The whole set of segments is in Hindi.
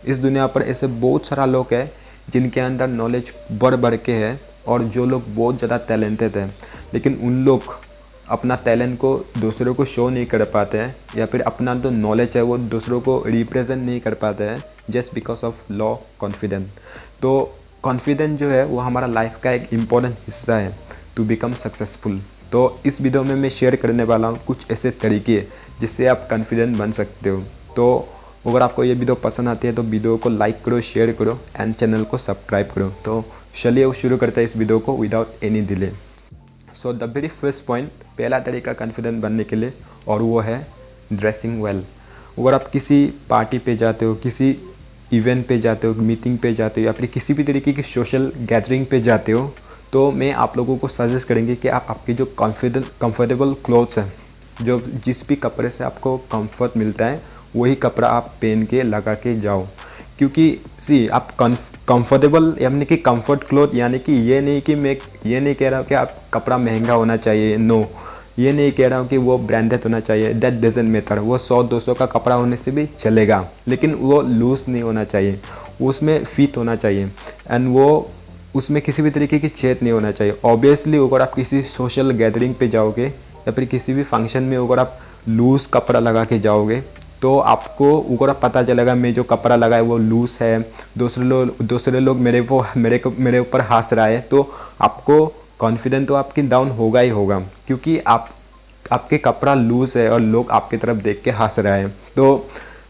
इस दुनिया पर ऐसे बहुत सारा लोग हैं जिनके अंदर नॉलेज बढ़ बढ़ के है और जो लोग बहुत ज़्यादा टैलेंटेड हैं, लेकिन उन लोग अपना टैलेंट को दूसरों को शो नहीं कर पाते हैं या फिर अपना जो नॉलेज है वो दूसरों को रिप्रेजेंट नहीं कर पाते हैं just because of law confidence. तो कॉन्फिडेंस जो है वो हमारा लाइफ का एक इम्पॉर्टेंट हिस्सा है टू बिकम सक्सेसफुल। तो इस वीडियो में मैं शेयर करने वाला हूँ कुछ ऐसे तरीके जिससे आप कॉन्फिडेंट बन सकते हो। तो अगर आपको ये वीडियो पसंद आती है तो वीडियो को लाइक करो, शेयर करो एंड चैनल को सब्सक्राइब करो। तो चलिए वो शुरू करते हैं इस वीडियो को without any delay. So the very first point, पहला तरीका कॉन्फिडेंट बनने के लिए, और वो है ड्रेसिंग वेल। अगर आप किसी पार्टी पे जाते हो, किसी इवेंट पे जाते हो, मीटिंग पे जाते हो या फिर किसी भी तरीके की सोशल गैदरिंग पे जाते हो, तो मैं आप लोगों को सजेस्ट करेंगे कि आप आपके जो कंफर्टेबल क्लोथ्स हैं, जो जिस भी कपड़े से आपको कंफर्ट मिलता है वही कपड़ा आप पहन के लगा के जाओ। क्योंकि आप कंफर्टेबल यानी कि कंफर्ट क्लोथ, यानी कि ये नहीं कि मैं ये नहीं कह रहा हूँ कि आप कपड़ा महंगा होना चाहिए, नो, ये नहीं कह रहा हूँ कि वो ब्रांडेड होना चाहिए, दैट डजंट मैटर। वो 100-200 का कपड़ा होने से भी चलेगा, लेकिन वो लूज़ नहीं होना चाहिए, उसमें फिट होना चाहिए एंड वो उसमें किसी भी तरीके की छेद नहीं होना चाहिए। ऑब्वियसली अगर आप किसी सोशल गैदरिंग पे जाओगे या फिर किसी भी फंक्शन में अगर आप लूज़ कपड़ा लगा के जाओगे तो आपको अगर पता चलेगा मैं जो कपड़ा लगा है वो लूज़ है, दूसरे लोग मेरे ऊपर हंस रहा है, तो आपको कॉन्फिडेंस तो आपकी डाउन होगा ही होगा, क्योंकि आपके कपड़ा लूज़ है और लोग आपकी तरफ देख के हंस रहे हैं। तो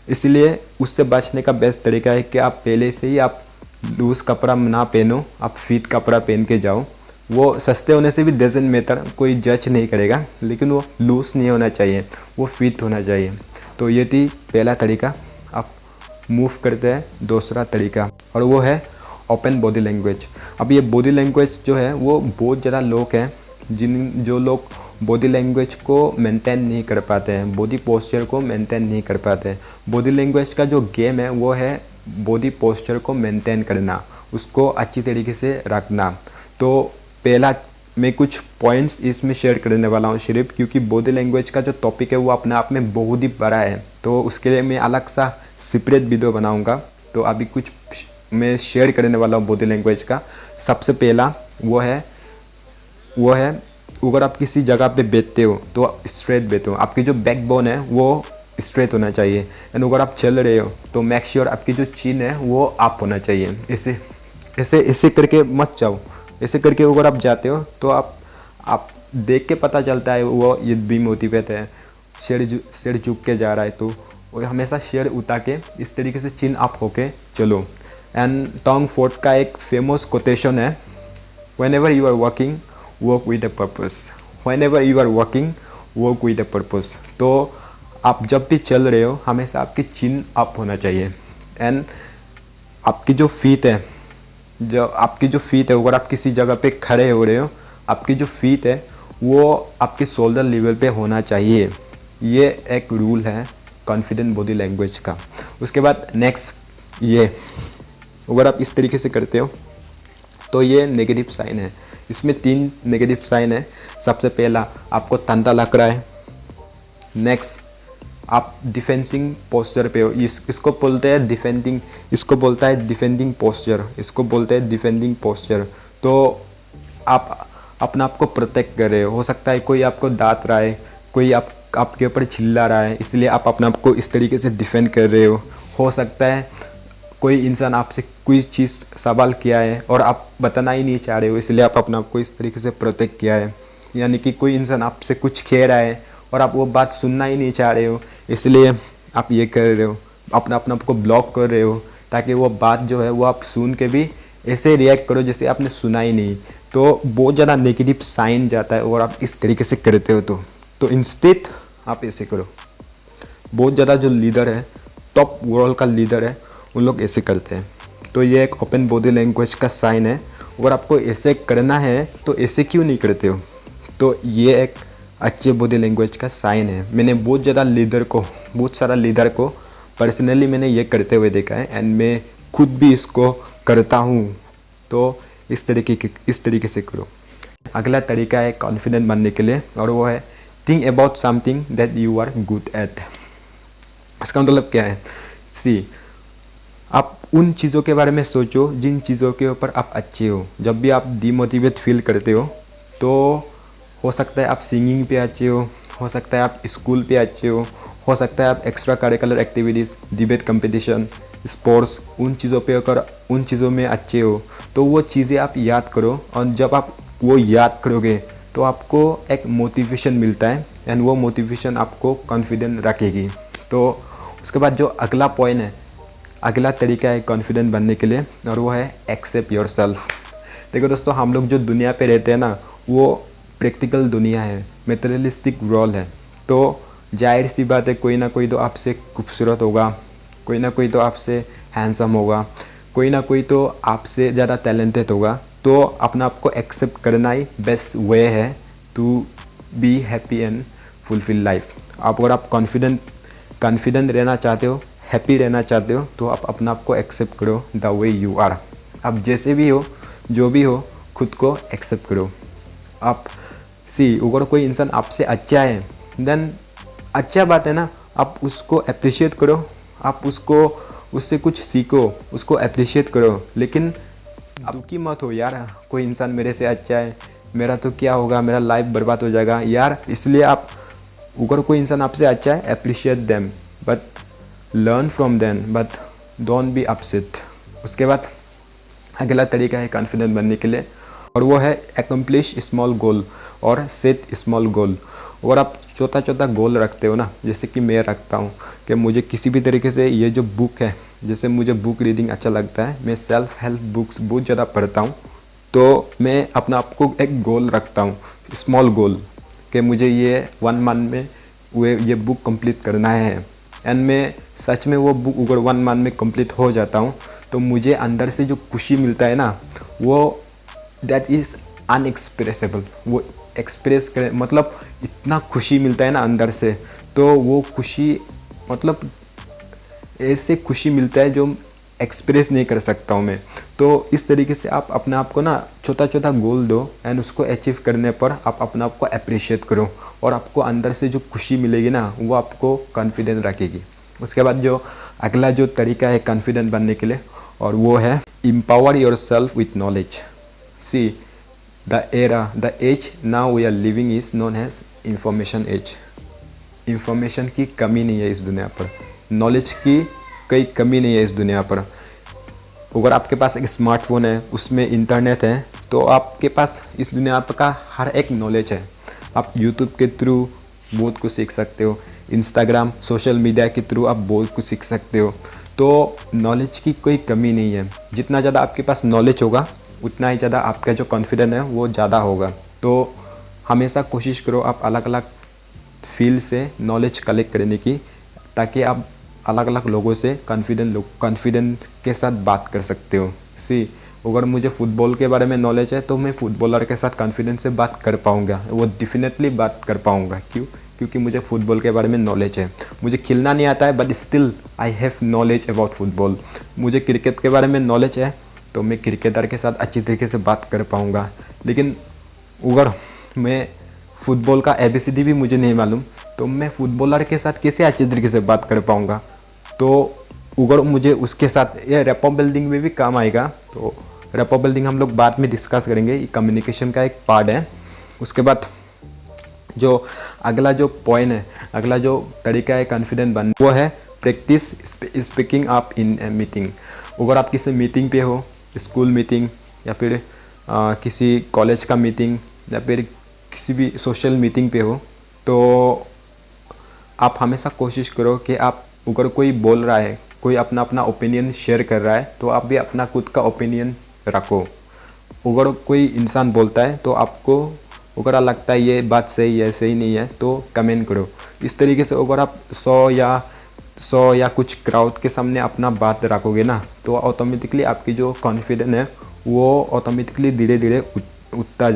इसलिए उससे बचने का बेस्ट तरीका है कि आप पहले से ही आप लूज़ कपड़ा ना पहनो, आप फिट कपड़ा पहन के जाओ। वो सस्ते होने से भी डजंट मैटर, कोई जज नहीं करेगा, लेकिन वो लूज़ नहीं होना चाहिए, वो फिट होना चाहिए। तो ये थी पहला तरीका। आप मूव करते हैं दूसरा तरीका, और वो है ओपन बॉडी लैंग्वेज। अब ये बॉडी लैंग्वेज जो है वो बहुत ज़्यादा लोग हैं जो लोग बॉडी लैंग्वेज को मेंटेन नहीं कर पाते हैं, बॉडी पोस्चर को मेंटेन नहीं कर पाते हैं। बॉडी लैंग्वेज का जो गेम है वो है बॉडी पोस्चर को मेंटेन करना, उसको अच्छी तरीके से रखना। तो पहला मैं कुछ पॉइंट्स इसमें शेयर करने वाला हूँ सिर्फ, क्योंकि बॉडी लैंग्वेज का जो टॉपिक है वो अपने आप में बहुत ही बड़ा है, तो उसके लिए मैं अलग सा सेपरेट वीडियो बनाऊँगा। तो अभी कुछ मैं शेयर करने वाला हूँ बॉडी लैंग्वेज का। सबसे पहला वो है अगर आप किसी जगह पे बैठते हो तो स्ट्रेट बैठो, आपकी जो बैकबोन है वो स्ट्रेट होना चाहिए। एंड अगर आप चल रहे हो तो मेक श्योर आपकी जो चिन है वो अप होना चाहिए। ऐसे करके मत जाओ, ऐसे करके अगर आप जाते हो तो आप देख के पता चलता है वो ये डिमोटिवेट है, सिर झुक के जा रहा है, तो वो हमेशा सिर उठा के इस तरीके से चिन अप होके चलो। एंड टॉम फोर्ड का एक फेमस कोटेशन है, whenever you are working work with a purpose, whenever you are working work with a purpose. तो आप जब भी चल रहे हो हमेशा आपकी चिन अप होना चाहिए। एंड आपकी जो फीट है अगर आप किसी जगह पे खड़े हो रहे हो, आपकी जो फीट है वो आपके शोल्डर लेवल पे होना चाहिए। ये एक रूल है कॉन्फिडेंट बॉडी लैंग्वेज का। उसके बाद नेक्स्ट, ये अगर आप इस तरीके से करते हो तो ये नेगेटिव साइन है। इसमें 3 नेगेटिव साइन है। सबसे पहला, आपको तंता लग रहा है। नेक्स्ट, आप डिफेंसिंग पोस्चर पे हो, इसको बोलते हैं डिफेंडिंग, इसको बोलता है डिफेंडिंग पोस्चर, इसको बोलते हैं डिफेंडिंग पोस्चर। तो आप अपना आप को प्रोटेक्ट कर रहे हो सकता है कोई आपको डांट रहा है, कोई आपके ऊपर चिल्ला रहा है, इसलिए आप अपने आप को इस तरीके से डिफेंड कर रहे हो सकता है कोई इंसान आपसे कोई चीज़ सवाल किया है और आप बताना ही नहीं चाह रहे हो, इसलिए आप अपने आप को इस तरीके से प्रोटेक्ट किया है। यानी कि कोई इंसान आपसे कुछ कह रहा है और आप वो बात सुनना ही नहीं चाह रहे हो, इसलिए आप ये कर रहे हो, अपने आप को ब्लॉक कर रहे हो, ताकि वो बात जो है वो आप सुन के भी ऐसे रिएक्ट करो जैसे आपने सुना ही नहीं। तो बहुत ज़्यादा नेगेटिव साइन जाता है और आप इस तरीके से करते हो। तो इंस्टेड आप ऐसे करो। बहुत ज़्यादा जो लीडर है, टॉप वर्ल्ड का लीडर है, उन लोग ऐसे करते हैं। तो ये एक ओपन बॉडी लैंग्वेज का साइन है। अगर आपको ऐसे करना है तो ऐसे क्यों नहीं करते हो, तो ये एक अच्छे बॉडी लैंग्वेज का साइन है। मैंने बहुत सारा लीडर को पर्सनली मैंने ये करते हुए देखा है एंड मैं खुद भी इसको करता हूँ। तो इस तरीके से करो। अगला तरीका है कॉन्फिडेंट बनने के लिए, और वो है think about something that you are good at. इसका मतलब क्या है, सी आप उन चीज़ों के बारे में सोचो जिन चीज़ों के ऊपर आप अच्छे हो। जब भी आप डिमोटिवेट फील करते तो हो सकता है आप सिंगिंग पे अच्छे हो सकता है आप स्कूल पे अच्छे हो सकता है आप extra curricular activities, debate competition, sports, उन चीज़ों पे अगर उन चीज़ों में अच्छे हो तो वो चीज़ें आप याद करो, और जब आप वो याद करोगे तो आपको एक मोटिवेशन मिलता है, एंड वो मोटिवेशन आपको कॉन्फिडेंट रखेगी। तो उसके बाद जो अगला पॉइंट है, अगला तरीका है कॉन्फिडेंट बनने के लिए, और वो है एक्सेप्ट योरसेल्फ। देखो दोस्तों, हम लोग जो दुनिया पे रहते हैं ना, वो प्रैक्टिकल दुनिया है, मटेरियलिस्टिक वर्ल्ड है। तो जाहिर सी बात है, कोई ना कोई तो आपसे खूबसूरत होगा, कोई ना कोई तो आपसे हैंडसम होगा, कोई ना कोई तो आपसे ज़्यादा टैलेंटेड होगा। तो अपना आपको एक्सेप्ट करना ही बेस्ट वे है to be happy and fulfil life. अगर आप कॉन्फिडेंट रहना चाहते हो, हैप्पी रहना चाहते हो, तो आप अपना आप को एक्सेप्ट करो द वे यू आर। आप जैसे भी हो, जो भी हो, खुद को एक्सेप्ट करो। आप अगर कोई इंसान आपसे अच्छा है, देन अच्छा बात है ना, आप उसको अप्रिशिएट करो, आप उससे कुछ सीखो, उसको अप्रिशिएट करो। लेकिन दुखी मत हो यार, कोई इंसान मेरे से अच्छा है, मेरा तो क्या होगा, मेरा लाइफ बर्बाद हो जाएगा यार। इसलिए आप, अगर कोई इंसान आपसे अच्छा है, appreciate them, but learn from them, but don't be upset. उसके बाद अगला तरीका है कॉन्फिडेंट बनने के लिए, और वो है एकम्प्लिश स्मॉल गोल और सेट स्मॉल गोल। अगर आप छोटा छोटा गोल रखते हो ना, जैसे कि मैं रखता हूँ कि मुझे किसी भी तरीके से ये जो बुक है, जैसे मुझे बुक रीडिंग अच्छा लगता है, मैं सेल्फ हेल्प बुक्स बहुत ज़्यादा पढ़ता हूँ, तो मैं अपना आपको एक गोल रखता हूँ, स्मॉल गोल, कि मुझे ये 1 मंथ में ये बुक कंप्लीट करना है। एंड मैं सच में वो बुक अगर 1 मंथ में कंप्लीट हो जाता हूँ, तो मुझे अंदर से जो खुशी मिलता है ना, वो दैट इज़ अनएक्सप्रेसेबल। वो एक्सप्रेस करें मतलब इतना खुशी मिलता है ना अंदर से, तो वो खुशी मतलब ऐसे खुशी मिलता है जो एक्सप्रेस नहीं कर सकता हूँ मैं। तो इस तरीके से आप अपने आप को ना छोटा छोटा गोल दो, एंड उसको अचीव करने पर आप अपने आप को अप्रिशिएट करो, और आपको अंदर से जो खुशी मिलेगी ना, वो आपको कॉन्फिडेंट रखेगी। उसके बाद जो अगला जो तरीका है कॉन्फिडेंट बनने के लिए, और वो है empower yourself with knowledge. See the age now we are living is known as information age. Information की कमी नहीं है इस दुनिया पर, नॉलेज की कोई कमी नहीं है इस दुनिया पर। अगर आपके पास एक स्मार्टफोन है, उसमें इंटरनेट है, तो आपके पास इस दुनिया पर का हर एक नॉलेज है। आप यूट्यूब के थ्रू बहुत कुछ सीख सकते हो, इंस्टाग्राम, सोशल मीडिया के थ्रू आप बहुत कुछ सीख सकते हो। तो नॉलेज की कोई कमी नहीं है। जितना ज़्यादा आपके पास नॉलेज होगा, उतना ही ज़्यादा आपका जो कॉन्फिडेंस है वो ज़्यादा होगा। तो हमेशा कोशिश करो आप अलग अलग फील्ड से नॉलेज कलेक्ट करने की, ताकि आप अलग अलग लोगों से कॉन्फिडेंट के साथ बात कर सकते हो। अगर मुझे फ़ुटबॉल के बारे में नॉलेज है, तो मैं फुटबॉलर के साथ कॉन्फिडेंस से बात कर पाऊँगा, वो डेफिनेटली बात कर पाऊँगा। क्योंकि मुझे फ़ुटबॉल के बारे में नॉलेज है। मुझे खेलना नहीं आता है, but still I have knowledge about football. मुझे क्रिकेट के बारे में नॉलेज है, तो मैं क्रिकेटर के साथ अच्छी तरीके से बात कर पाऊँगा। लेकिन अगर मैं फुटबॉल का ABCD भी मुझे नहीं मालूम, तो मैं फुटबॉलर के साथ कैसे अच्छी तरीके से बात कर पाऊँगा। तो अगर मुझे उसके साथ ये रैपो बिल्डिंग में भी काम आएगा। तो रैपो बिल्डिंग हम लोग बाद में डिस्कस करेंगे, ये कम्युनिकेशन का एक पार्ट है। उसके बाद जो अगला जो पॉइंट है, अगला जो तरीका है कॉन्फिडेंट बनने, वो है practice speaking up in a meeting. अगर आप किसी मीटिंग पे हो, स्कूल मीटिंग या फिर किसी कॉलेज का मीटिंग या फिर किसी भी सोशल मीटिंग पे हो, तो आप हमेशा कोशिश करो कि आप अगर कोई बोल रहा है, कोई अपना अपना ओपिनियन शेयर कर रहा है, तो आप भी अपना खुद का ओपिनियन रखो। अगर कोई इंसान बोलता है, तो आपको अगर लगता है ये बात सही है, सही नहीं है, तो कमेंट करो। इस तरीके से अगर आप 100 या कुछ क्राउड के सामने अपना बात रखोगे ना, तो ऑटोमेटिकली आपकी जो कॉन्फिडेंस है वो ऑटोमेटिकली धीरे धीरे उठता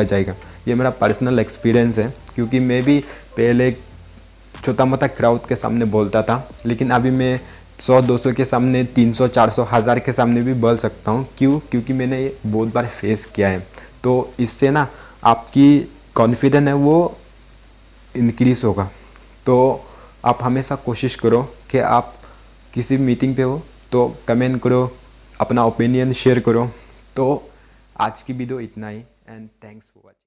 जाएगा। ये मेरा पर्सनल एक्सपीरियंस है, क्योंकि मैं भी पहले छोटा मोटा क्राउड के सामने बोलता था, लेकिन अभी मैं 100-200 के सामने, 300, 400, 1000 के सामने भी बोल सकता हूँ। क्योंकि मैंने ये बहुत बार फेस किया है। तो इससे ना आपकी कॉन्फिडेंस है वो इंक्रीज़ होगा। तो आप हमेशा कोशिश करो कि आप किसी मीटिंग पे हो, तो कमेंट करो, अपना ओपिनियन शेयर करो। तो आज की वीडियो इतना ही एंड थैंक्स फॉर वॉचिंग।